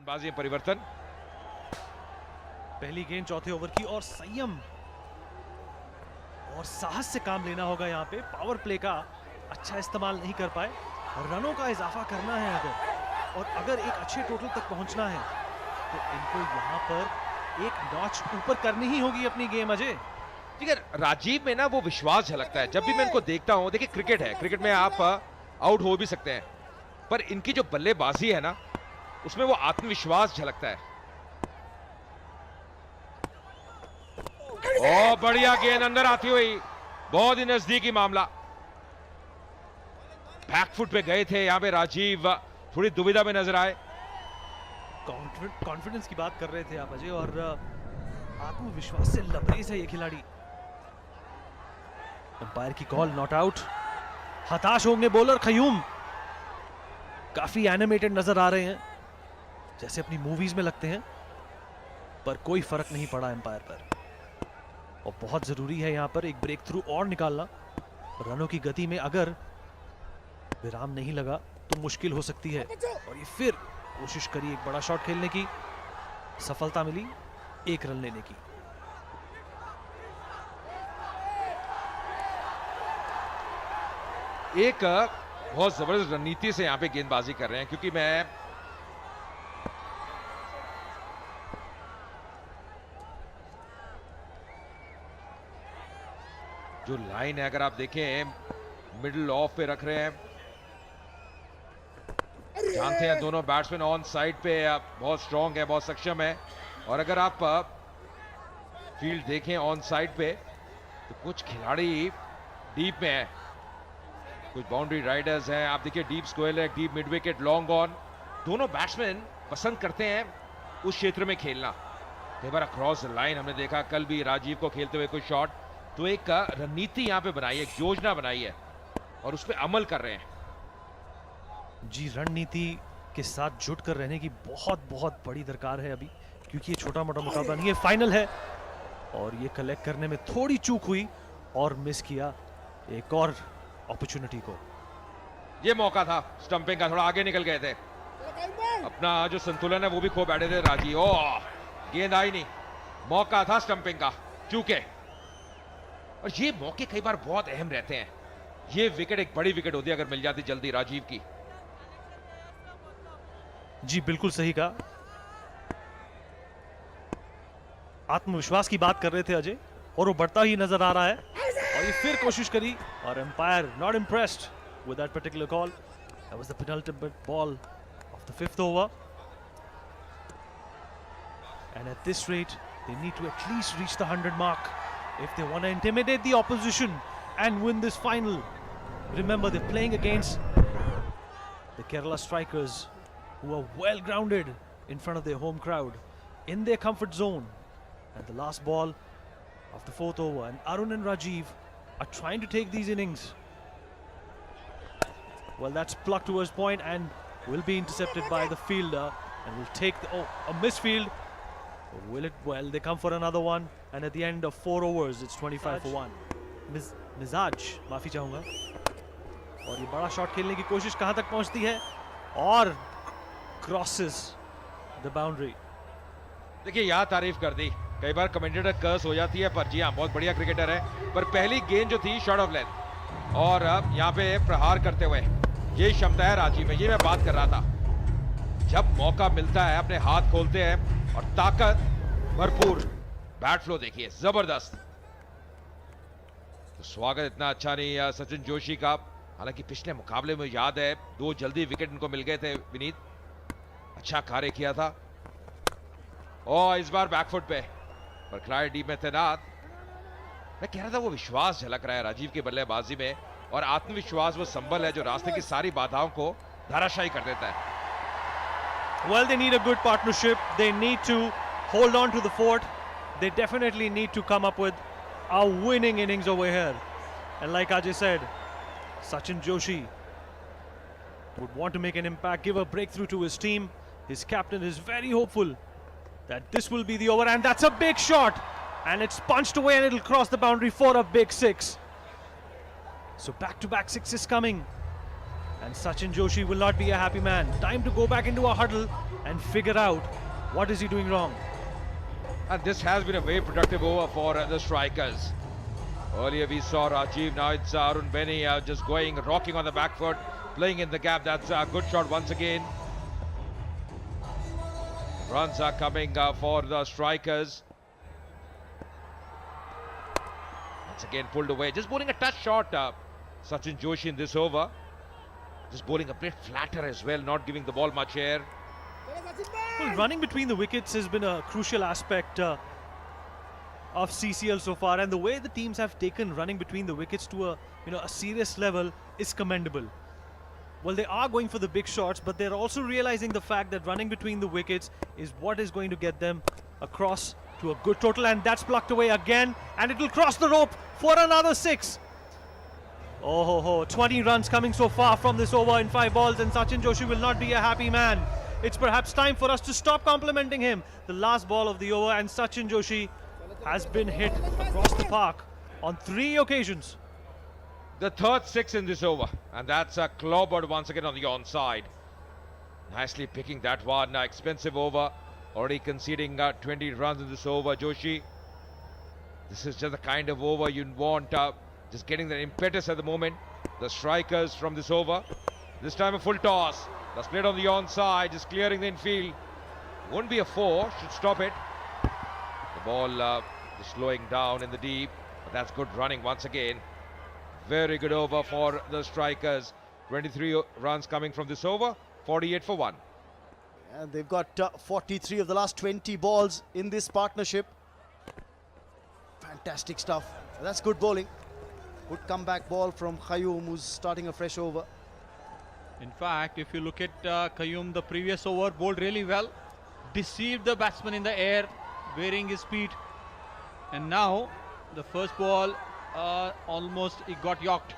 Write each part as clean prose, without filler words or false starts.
गेंदबाजी में परिवर्तन। पहली गेंद चौथे ओवर की और संयम और साहस से काम लेना होगा यहाँ पे। पावर प्ले का अच्छा इस्तेमाल नहीं कर पाए, रनों का इजाफा करना है अगर एक अच्छे टोटल तक पहुंचना है तो इनको यहाँ पर एक नॉच ऊपर करनी ही होगी अपनी गेम। अजय ठीक है, राजीव में ना वो विश्वास झलकता है जब भी मैं इनको देखता हूं। देखिए क्रिकेट है, क्रिकेट में आप आउट हो भी सकते हैं, पर इनकी जो बल्लेबाजी है ना उसमें वो आत्मविश्वास झलकता है। ओ बढ़िया गेंद अंदर आती हुई, बहुत ही नजदीकी मामला। बैकफुट पे गए थे यहाँ पे राजीव, थोड़ी दुविधा में नजर आए। कॉन्फिडेंस की बात कर रहे थे आप अजय, और आत्मविश्वास से लबरेज है ये खिलाड़ी। अंपायर की कॉल नॉट आउट। हताश होंगे बॉलर खयूम, काफी एनिमेटेड नजर आ रहे हैं, जैसे अपनी मूवीज में लगते हैं, पर कोई फर्क नहीं पड़ा अंपायर पर। और बहुत जरूरी है यहां पर एक ब्रेक थ्रू और निकालना। रनों की गति में अगर विराम नहीं लगा तो मुश्किल हो सकती है। और ये फिर कोशिश करी एक बड़ा शॉट खेलने की, सफलता मिली 1 रन लेने की। एक बहुत जबरदस्त रणनीति से यहां पे गेंदबाजी कर रहे हैं, क्योंकि मैं जो लाइन है अगर आप देखें मिडिल ऑफ पे रख रहे हैं। जानते हैं दोनों बैट्समैन ऑन साइड पे बहुत स्ट्रांग है, बहुत सक्षम है। और अगर आप फील्ड देखें ऑन साइड पे तो कुछ खिलाड़ी डीप में है, कुछ बाउंड्री राइडर्स हैं। आप देखिए डीप स्क्वेयर है, deep mid wicket, long on. दोनों बैट्समैन पसंद करते हैं उस क्षेत्र में खेलना। कई बार अक्रॉस द लाइन हमने देखा, कल भी राजीव को खेलते हुए कुछ शॉट। तो एक रणनीति यहां पे बनाई है, एक योजना बनाई है और उस पर अमल कर रहे हैं। जी, रणनीति के साथ जुट कर रहने की बहुत बहुत बड़ी दरकार है अभी, क्योंकि ये छोटा मोटा मुकाबला नहीं है, फाइनल है। और ये कलेक्ट करने में थोड़ी चूक हुई और मिस किया एक और अपॉर्चुनिटी को। ये मौका था स्टंपिंग का, थोड़ा आगे निकल गए थे, अपना जो संतुलन है वो भी खो बैठे थे राजीव। ओह, गेंद आई नहीं, मौका था स्टंपिंग का, चूके। और ये मौके कई बार बहुत अहम रहते हैं। ये विकेट एक बड़ी विकेट होती है अगर मिल जाती जल्दी राजीव की। जी बिल्कुल सही कहा। आत्मविश्वास की बात कर रहे थे अजय, और वो बढ़ता ही नजर आ रहा है। और ये फिर कोशिश करी और umpire not impressed with that particular call. That was the penalty ball of the 5th over, and at this rate they need to at least reach the 100 mark if they want to intimidate the opposition and win this final. Remember, they're playing against the Kerala strikers, who are well grounded in front of their home crowd, in their comfort zone. And the last ball of the 4th over, and Arun and Rajiv are trying to take these innings. Well, that's plucked towards point and will be intercepted by the fielder, and will take the, a misfield. Will it? Well, they come for another one, and at the end of 4 overs, it's 25 for 1. मिजाज, माफी चाहूंगा। और ये बड़ा shot खेलने की कोशिश कहां तक पहुंचती है, और क्रॉसेस द बाउंड्री। देखिए यहाँ तारीफ कर दी, कई बार कमेंटेटर कर्स हो जाती है, पर जी हाँ बहुत बढ़िया क्रिकेटर है। पर पहली गेंद जो थी शॉर्ट ऑफ लेंथ, और अब यहाँ पे प्रहार करते हुए ये क्षमता है राजीव में। ये मैं बात कर रहा था, जब मौका मिलता है अपने हाथ खोलते हैं, और ताकत भरपूर बैट फ्लो देखिए जबरदस्त। तो स्वागत इतना अच्छा नहीं सचिन जोशी का, हालांकि पिछले मुकाबले में याद है 2 जल्दी विकेट इनको मिल गए थे। विनीत अच्छा कार्य किया था, और इस बार बैकफुट पे, पर खिलाड़ी डीप में तैनात। मैं कह रहा था वो विश्वास झलक रहा है राजीव की बल्लेबाजी में, और आत्मविश्वास वो संबल है जो रास्ते की सारी बाधाओं को धाराशायी कर देता है। Well, they need a good partnership. They need to hold on to the fort. They definitely need to come up with a winning innings over here. And like Ajay said, Sachin Joshi would want to make an impact, give a breakthrough to his team. His captain is very hopeful that this will be the over, and that's a big shot, and it's punched away, and it'll cross the boundary for a big 6. So back-to-back sixes coming And Sachin Joshi will not be a happy man. Time to go back into a huddle and figure out what is he doing wrong. And this has been a very productive over for the strikers. Earlier we saw Rajiv, now it's Arun Beni just rocking on the back foot, playing in the gap. That's a good shot once again. Runs are coming for the strikers. Once again pulled away, just bowling a touch short. Sachin Joshi in this over. Just bowling a bit flatter as well, not giving the ball much air. Well, running between the wickets has been a crucial aspect of CCL so far, and the way the teams have taken running between the wickets to a serious level is commendable. Well, they are going for the big shots, but they're also realizing the fact that running between the wickets is what is going to get them across to a good total, and that's plucked away again, and it will cross the rope for another 6. Oh ho ho, 20 runs coming so far from this over in 5 balls, and Sachin Joshi will not be a happy man. It's perhaps time for us to stop complimenting him. The last ball of the over, and Sachin Joshi has been hit across the park on 3 occasions. The third 6 in this over, and that's a clobbered once again on the onside. Nicely picking that one. Expensive over, already conceding 20 runs in this over. Joshi, this is just the kind of over you want, just getting the impetus at the moment. The strikers from this over. This time a full toss. That's played on the onside, just clearing the infield. Won't be a 4, should stop it. The ball just slowing down in the deep, but that's good running once again. Very good over for the strikers. 23 runs coming from this over, 48 for 1. And they've got 43 of the last 20 balls in this partnership. Fantastic stuff. That's good bowling. Good comeback ball from Qayyum, who's starting a fresh over. In fact, if you look at Qayyum, the previous over bowled really well, deceived the batsman in the air, varying his speed, and now the first ball almost it got yorked.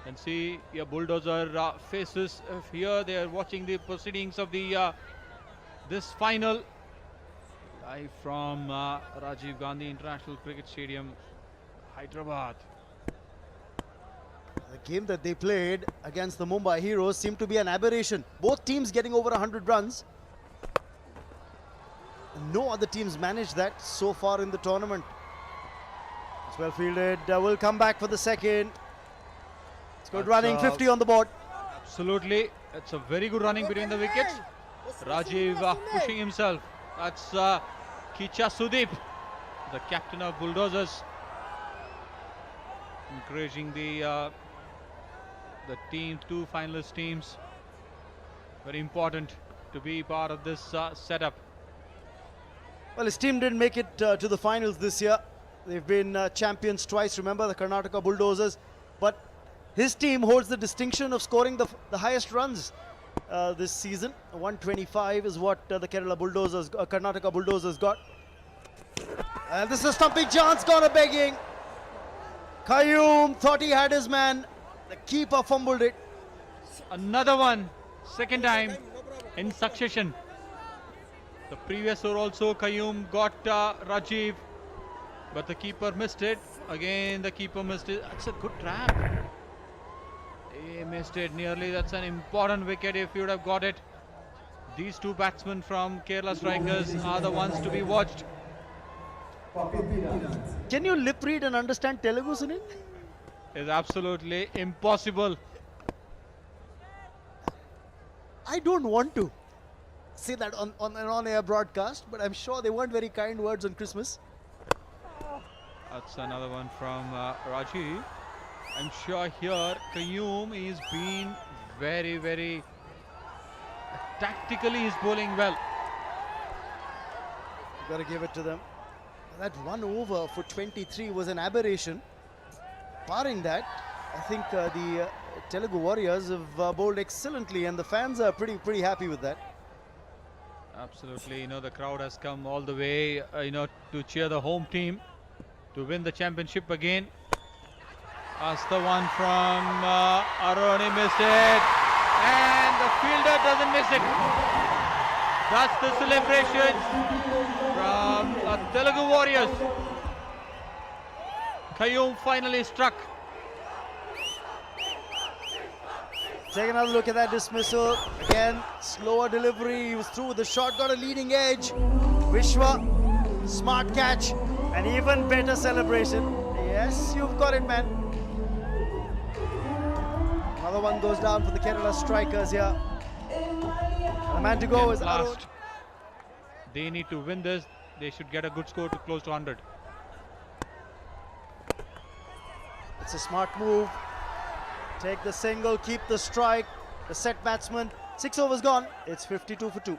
And see your bulldozer faces here. They are watching the proceedings of the this final live from Rajiv Gandhi International Cricket Stadium, Hyderabad. The game that they played against the Mumbai Heroes seemed to be an aberration. Both teams getting over 100 runs. No other teams managed that so far in the tournament. It's well fielded. Will come back for the second. It's good running. 50 on the board. Absolutely. It's a very good running between the wickets. Rajiv pushing himself. That's Kicha Sudeep, the captain of Bulldozers, encouraging the team, 2 finalist teams. Very important to be part of this setup. Well, his team didn't make it to the finals this year. They've been champions twice, remember, the Karnataka Bulldozers. But his team holds the distinction of scoring the highest runs this season. 125 is what the Kerala Bulldozers, Karnataka Bulldozers got. And this is a stumping chance, gone a begging. Qayyum thought he had his man. The keeper fumbled it. Another one, second time in succession. The previous over also Qayyum got Rajiv, but the keeper missed it. Again the keeper missed it. That's a good trap. He missed it nearly. That's an important wicket if you would have got it. These 2 batsmen from Kerala Strikers are the ones to be watched. Can you lip read and understand Telugu, Sunil? It's absolutely impossible. I don't want to say that on an on-air broadcast, but I'm sure they weren't very kind words on Christmas. That's another one from Rajiv. I'm sure here Qayyum is being very, very tactically is bowling well. Got to give it to them. That 1 over for 23 was an aberration. Barring that, I think the Telugu Warriors have bowled excellently, and the fans are pretty happy with that. Absolutely, the crowd has come all the way, to cheer the home team to win the championship again. That's the one from Arun. He missed it, and the fielder doesn't miss it. That's the celebration from Telugu Warriors. Qayyum finally struck. Take another look at that dismissal. Again, slower delivery. He was through with the shot, got a leading edge. Vishwa, smart catch, and even better celebration. Yes, you've got it, man. Another one goes down for the Kerala strikers here. And the man to go is Arun. Last. They need to win this. They should get a good score to close to 100. It's a smart move. Take the single, keep the strike. The set batsman. 6 overs gone. It's 52 for 2.